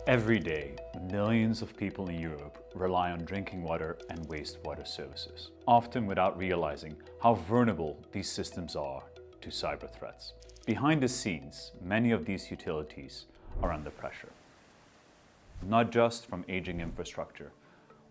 Every day, millions of people in Europe rely on drinking water and wastewater services, often without realizing how vulnerable these systems are to cyber threats. Behind the scenes, many of these utilities are under pressure, not just from aging infrastructure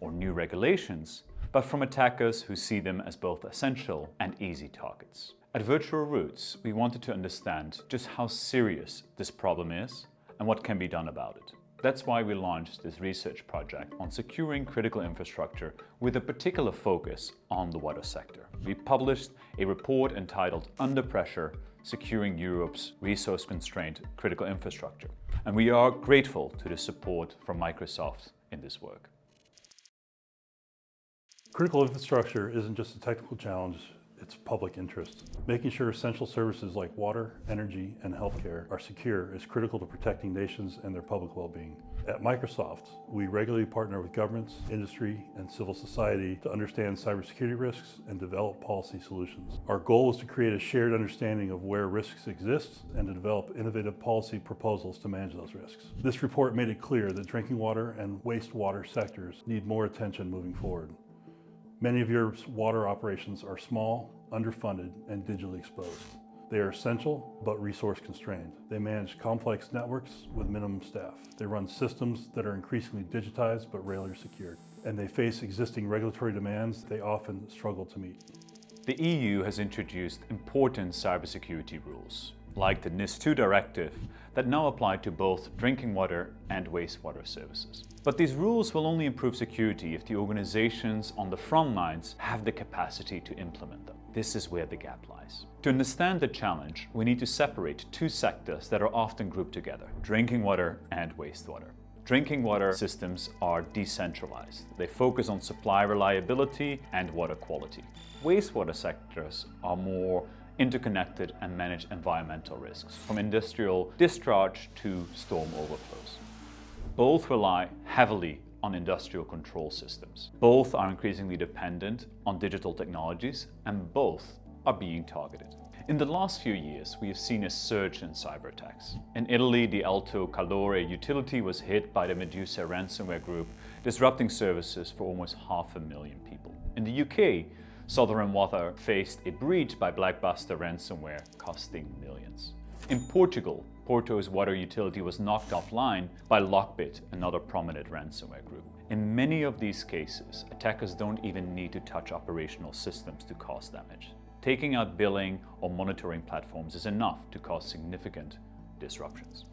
or new regulations, but from attackers who see them as both essential and easy targets. At Virtual Roots, we wanted to understand just how serious this problem is and what can be done about it. That's why we launched this research project on securing critical infrastructure with a particular focus on the water sector. We published a report entitled Under Pressure: Securing Europe's Resource-Constrained Critical Infrastructure. And we are grateful to the support from Microsoft in this work. Critical infrastructure isn't just a technical challenge, it's public interest. Making sure essential services like water, energy, and healthcare are secure is critical to protecting nations and their public well-being. At Microsoft, we regularly partner with governments, industry, and civil society to understand cybersecurity risks and develop policy solutions. Our goal is to create a shared understanding of where risks exist and to develop innovative policy proposals to manage those risks. This report made it clear that drinking water and wastewater sectors need more attention moving forward. Many of Europe's water operations are small, underfunded, and digitally exposed. They are essential, but resource constrained. They manage complex networks with minimum staff. They run systems that are increasingly digitized, but rarely secured. And they face existing regulatory demands they often struggle to meet. The EU has introduced important cybersecurity rules, like the NIS2 directive, that now apply to both drinking water and wastewater services. But these rules will only improve security if the organizations on the front lines have the capacity to implement them. This is where the gap lies. To understand the challenge, we need to separate two sectors that are often grouped together: drinking water and wastewater. Drinking water systems are decentralized. They focus on supply reliability and water quality. Wastewater sectors are more interconnected and manage environmental risks, from industrial discharge to storm overflows. Both rely heavily on industrial control systems. Both are increasingly dependent on digital technologies, and both are being targeted. In the last few years, we have seen a surge in cyber attacks. In Italy, the Alto Calore utility was hit by the Medusa ransomware group, disrupting services for almost 500,000 people. In the UK, Southern Water faced a breach by Blackbuster ransomware, costing millions. In Portugal, Porto's water utility was knocked offline by Lockbit, another prominent ransomware group. In many of these cases, attackers don't even need to touch operational systems to cause damage. Taking out billing or monitoring platforms is enough to cause significant disruptions.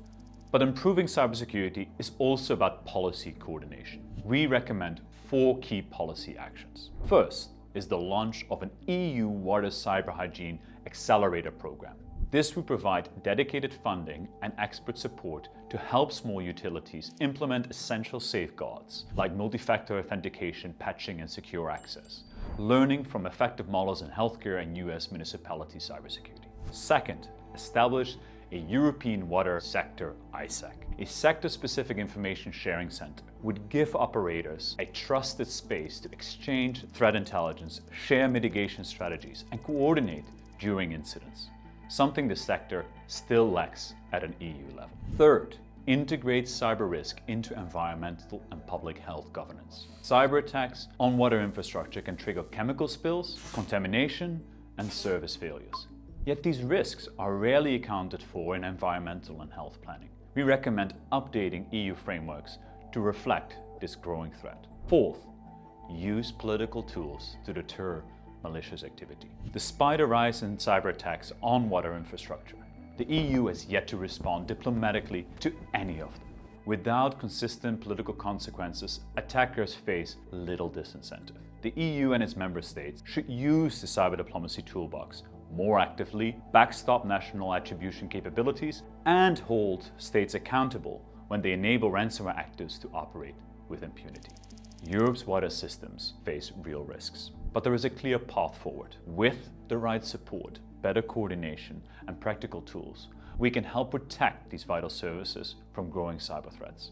But improving cybersecurity is also about policy coordination. We recommend 4 key policy actions. First is the launch of an EU Water Cyber Hygiene Accelerator program. This will provide dedicated funding and expert support to help small utilities implement essential safeguards like multi-factor authentication, patching, and secure access, learning from effective models in healthcare and US municipality cybersecurity. Second, establish a European Water Sector ISAC. A sector-specific information sharing center would give operators a trusted space to exchange threat intelligence, share mitigation strategies, and coordinate during incidents, something the sector still lacks at an EU level. Third, integrate cyber risk into environmental and public health governance. Cyber attacks on water infrastructure can trigger chemical spills, contamination, and service failures. Yet these risks are rarely accounted for in environmental and health planning. We recommend updating EU frameworks to reflect this growing threat. Fourth, use political tools to deter malicious activity. Despite a rise in cyber attacks on water infrastructure, the EU has yet to respond diplomatically to any of them. Without consistent political consequences, attackers face little disincentive. The EU and its member states should use the cyber diplomacy toolbox more actively, backstop national attribution capabilities, and hold states accountable when they enable ransomware actors to operate with impunity. Europe's water systems face real risks, but there is a clear path forward. With the right support, better coordination, and practical tools, we can help protect these vital services from growing cyber threats.